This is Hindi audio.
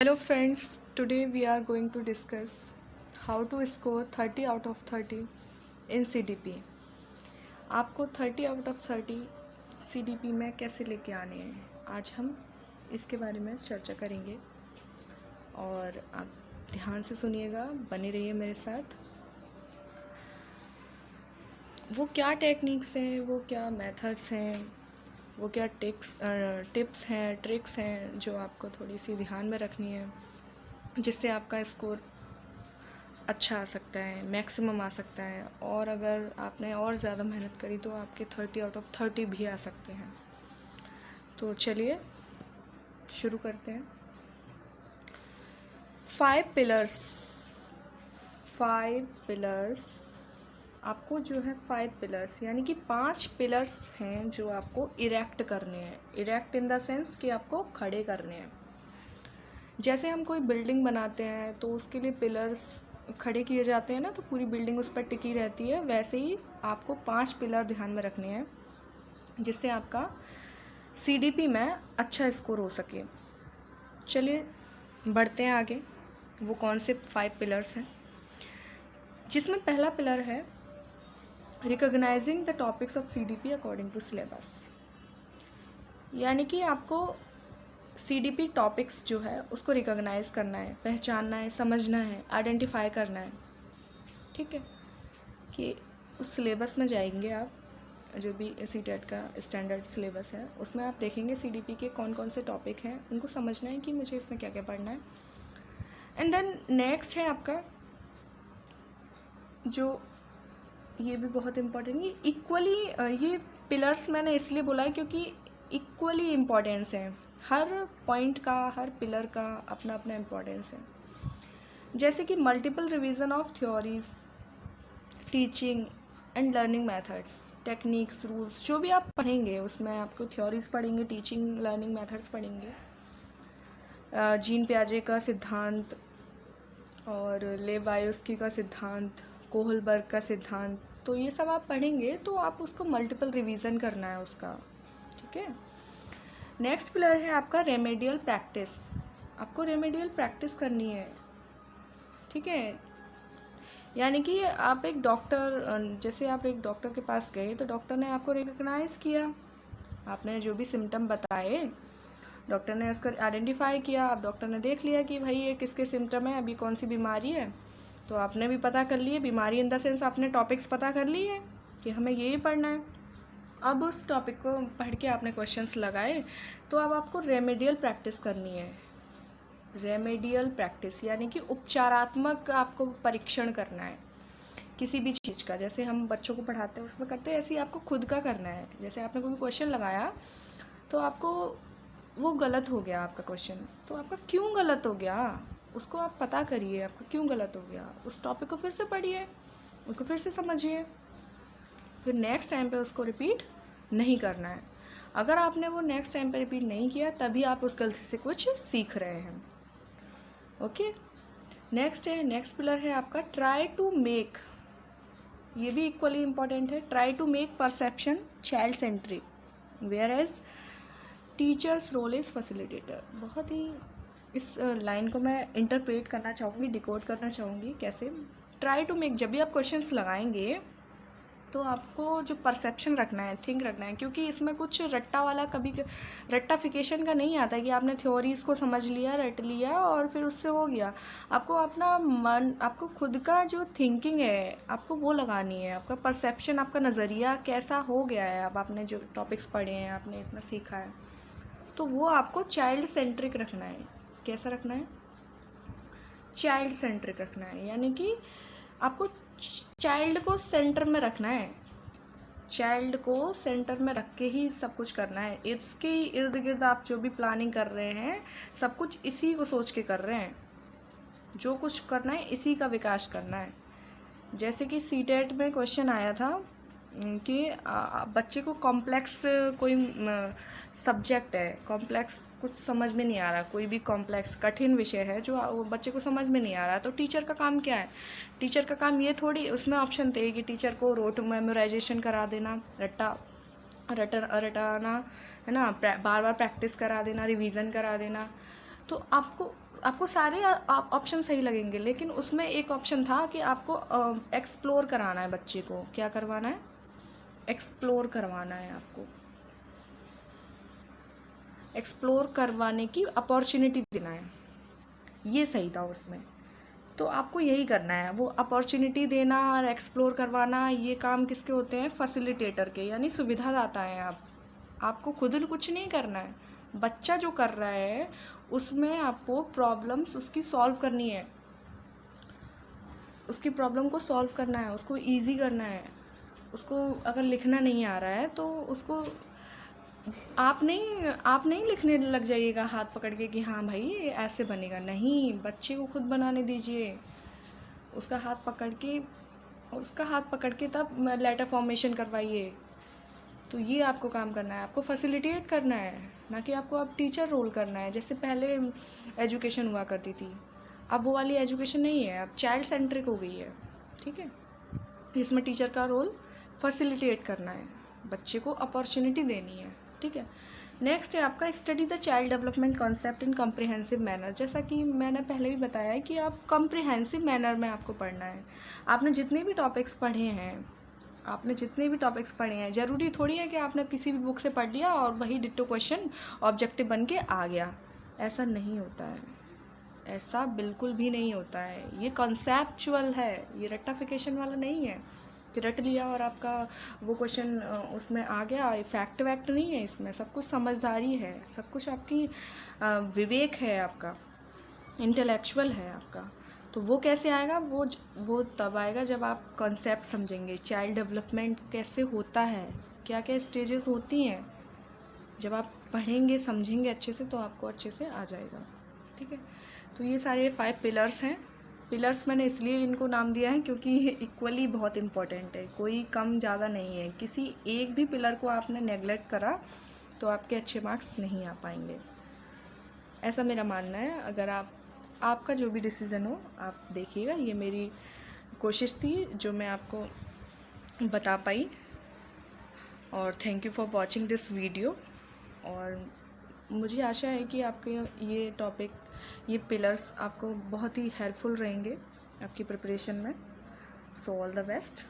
Hello friends, today we are going to discuss how to score 30 out of 30 in CDP. आपको 30 आउट ऑफ 30 CDP में कैसे लेके आने हैं, आज हम इसके बारे में चर्चा करेंगे और आप ध्यान से सुनिएगा, बने रहिए मेरे साथ। वो क्या टेक्निक्स हैं, वो क्या मेथड्स हैं, वो क्या टिप्स हैं, ट्रिक्स हैं जो आपको थोड़ी सी ध्यान में रखनी है, जिससे आपका स्कोर अच्छा आ सकता है, मैक्सिमम आ सकता है। और अगर आपने और ज़्यादा मेहनत करी तो आपके 30 आउट ऑफ 30 भी आ सकते हैं। तो चलिए शुरू करते हैं। 5 पिलर्स आपको जो है 5 पिलर्स यानी कि 5 पिलर्स हैं जो आपको इरेक्ट करने हैं। इरेक्ट इन द सेंस कि आपको खड़े करने हैं। जैसे हम कोई बिल्डिंग बनाते हैं तो उसके लिए पिलर्स खड़े किए जाते हैं ना, तो पूरी बिल्डिंग उस पर टिकी रहती है। वैसे ही आपको 5 पिलर ध्यान में रखने हैं जिससे आपका CDP में अच्छा स्कोर हो सके। चलिए बढ़ते हैं आगे। वो कौन से 5 पिलर्स हैं, जिसमें पहला पिलर है recognising the topics of CDP according to syllabus. यानी कि आपको CDP टॉपिक्स जो है उसको रिकॉग्नाइज करना है, पहचानना है, समझना है, आइडेंटिफाई करना है। ठीक है कि उस सिलेबस में जाएंगे आप, जो भी CTET का स्टैंडर्ड सिलेबस है उसमें आप देखेंगे CDP के कौन कौन से टॉपिक हैं, उनको समझना है कि मुझे इसमें क्या क्या पढ़ना है। एंड देन नेक्स्ट है आपका, जो ये भी बहुत इम्पोर्टेंट, ये इक्वली, ये पिलर्स मैंने इसलिए बोला है क्योंकि इक्वली इम्पोर्टेंस है। हर पॉइंट का, हर पिलर का अपना अपना इम्पोर्टेंस है। जैसे कि multiple revision of theories, teaching and learning methods, techniques, rules, जो भी आप पढ़ेंगे उसमें आपको थ्योरीज पढ़ेंगे, टीचिंग, लर्निंग मेथड्स पढ़ेंगे, जीन पियाजे का सिद्धांत और लेवायोस्की का सिद्धांत, कोहलबर्ग का सिद्धांत, तो ये सब आप पढ़ेंगे तो आप उसको मल्टीपल रिवीजन करना है उसका। ठीक है। नेक्स्ट पिलर है आपका रेमेडियल प्रैक्टिस। आपको रेमेडियल प्रैक्टिस करनी है। ठीक है। यानी कि आप एक डॉक्टर, जैसे आप एक डॉक्टर के पास गए तो डॉक्टर ने आपको रिकॉग्नाइज किया, आपने जो भी सिम्टम बताए डॉक्टर ने उसको आइडेंटिफाई किया। अब डॉक्टर ने देख लिया कि भाई ये किसके सिम्टम है, अभी कौन सी बीमारी है, तो आपने भी पता कर लिए बीमारी इन द सेंस आपने टॉपिक्स पता कर लिए कि हमें यही पढ़ना है। अब उस टॉपिक को पढ़ के आपने क्वेश्चंस लगाए, तो अब आपको रेमेडियल प्रैक्टिस करनी है। रेमेडियल प्रैक्टिस यानी कि उपचारात्मक आपको परीक्षण करना है किसी भी चीज़ का। जैसे हम बच्चों को पढ़ाते हैं उसमें करते हैं, ऐसे ही आपको खुद का करना है। जैसे आपने कोई क्वेश्चन लगाया तो आपको वो गलत हो गया आपका क्वेश्चन, तो आपका क्यों गलत हो गया उसको आप पता करिए, आपका क्यों गलत हो गया। उस टॉपिक को फिर से पढ़िए, उसको फिर से समझिए, फिर नेक्स्ट टाइम पे उसको रिपीट नहीं करना है। अगर आपने वो नेक्स्ट टाइम पे रिपीट नहीं किया तभी आप उस गलती से कुछ सीख रहे हैं। ओके। नेक्स्ट पिलर है आपका ट्राई टू मेक। ये भी इक्वली इम्पॉर्टेंट है। Try to make perception child centric where as teacher's role is facilitator. बहुत ही इस लाइन को मैं इंटरप्रेट करना चाहूँगी, डिकोड करना चाहूँगी। कैसे? ट्राई टू मेक, जब भी आप क्वेश्चंस लगाएंगे तो आपको जो परसेप्शन रखना है, थिंक रखना है, क्योंकि इसमें कुछ रट्टा वाला, कभी रट्टाफिकेशन का नहीं आता कि आपने थ्योरीज को समझ लिया, रट लिया और फिर उससे हो गया। आपको अपना मन, आपको खुद का जो थिंकिंग है आपको वो लगानी है। आपका परसेप्शन, आपका नज़रिया कैसा हो गया है, अब आपने जो टॉपिक्स पढ़े हैं, आपने इतना सीखा है, तो वो आपको चाइल्ड सेंट्रिक रखना है। कैसा रखना है? चाइल्ड सेंट्रिक रखना है, यानी कि आपको चाइल्ड को सेंटर में रखना है। चाइल्ड को सेंटर में रख के ही सब कुछ करना है। इसके इर्द गिर्द आप जो भी प्लानिंग कर रहे हैं सब कुछ इसी को सोच के कर रहे हैं। जो कुछ करना है इसी का विकास करना है। जैसे कि CTET में क्वेश्चन आया था कि बच्चे को कॉम्प्लेक्स कोई सब्जेक्ट है, कॉम्प्लेक्स कुछ समझ में नहीं आ रहा, कोई भी कॉम्प्लेक्स कठिन विषय है जो वो बच्चे को समझ में नहीं आ रहा, तो टीचर का काम क्या है? टीचर का काम ये थोड़ी, उसमें ऑप्शन थे कि टीचर को रोट मेमोराइजेशन करा देना, रटाना है ना, बार बार प्रैक्टिस करा देना, रिवीजन करा देना, तो आपको सारे ऑप्शन सही लगेंगे, लेकिन उसमें एक ऑप्शन था कि आपको एक्सप्लोर कराना है बच्चे को। क्या करवाना है? एक्सप्लोर करवाना है आपको, एक्सप्लोर करवाने की अपॉर्चुनिटी देना है, ये सही था उसमें। तो आपको यही करना है, वो अपॉर्चुनिटी देना और एक्सप्लोर करवाना, ये काम किसके होते हैं? फैसिलिटेटर के, यानी सुविधादाता हैं आप। आपको खुद कुछ नहीं करना है, बच्चा जो कर रहा है उसमें आपको प्रॉब्लम्स उसकी सॉल्व करनी है, उसकी प्रॉब्लम को सॉल्व करना है, उसको इजी करना है। उसको अगर लिखना नहीं आ रहा है तो उसको आप नहीं लिखने लग जाइएगा हाथ पकड़ के कि हाँ भाई ये ऐसे बनेगा, नहीं, बच्चे को खुद बनाने दीजिए। उसका हाथ पकड़ के तब लेटर फॉर्मेशन करवाइए। तो ये आपको काम करना है, आपको फैसिलिटेट करना है, ना कि आपको अब टीचर रोल करना है। जैसे पहले एजुकेशन हुआ करती थी, अब वो वाली एजुकेशन नहीं है, अब चाइल्ड सेंट्रिक हो गई है। ठीक है, इसमें टीचर का रोल फैसिलिटेट करना है, बच्चे को अपॉर्चुनिटी देनी है। ठीक है, नेक्स्ट है आपका study the child development concept in comprehensive manner. जैसा कि मैंने पहले भी बताया है कि आप कॉम्प्रिहेंसिव मैनर में आपको पढ़ना है। आपने जितने भी टॉपिक्स पढ़े हैं, ज़रूरी थोड़ी है कि आपने किसी भी बुक से पढ़ लिया और वही डिट्टो क्वेश्चन ऑब्जेक्टिव बन के आ गया। ऐसा नहीं होता है, ऐसा बिल्कुल भी नहीं होता है। ये कॉन्सेप्चुअल है, ये रेक्टिफिकेशन वाला नहीं है कि रट लिया और आपका वो क्वेश्चन उसमें आ गया। फैक्ट वैक्ट नहीं है इसमें, सब कुछ समझदारी है, सब कुछ आपकी विवेक है, आपका इंटेलेक्चुअल है आपका। तो वो कैसे आएगा? वो तब आएगा जब आप कॉन्सेप्ट समझेंगे, चाइल्ड डेवलपमेंट कैसे होता है, क्या क्या स्टेजेस होती हैं। जब आप पढ़ेंगे समझेंगे अच्छे से तो आपको अच्छे से आ जाएगा। ठीक है, तो ये सारे 5 पिलर्स हैं। पिलर्स मैंने इसलिए इनको नाम दिया है क्योंकि ये इक्वली बहुत इम्पॉर्टेंट है, कोई कम ज़्यादा नहीं है। किसी एक भी पिलर को आपने नेगलेक्ट करा तो आपके अच्छे मार्क्स नहीं आ पाएंगे, ऐसा मेरा मानना है। अगर आपका जो भी डिसीज़न हो आप देखिएगा, ये मेरी कोशिश थी जो मैं आपको बता पाई। और thank you for watching this video. और मुझे आशा है कि आपके ये टॉपिक, ये पिलर्स आपको बहुत ही हेल्पफुल रहेंगे आपकी प्रिपरेशन में। So all the best.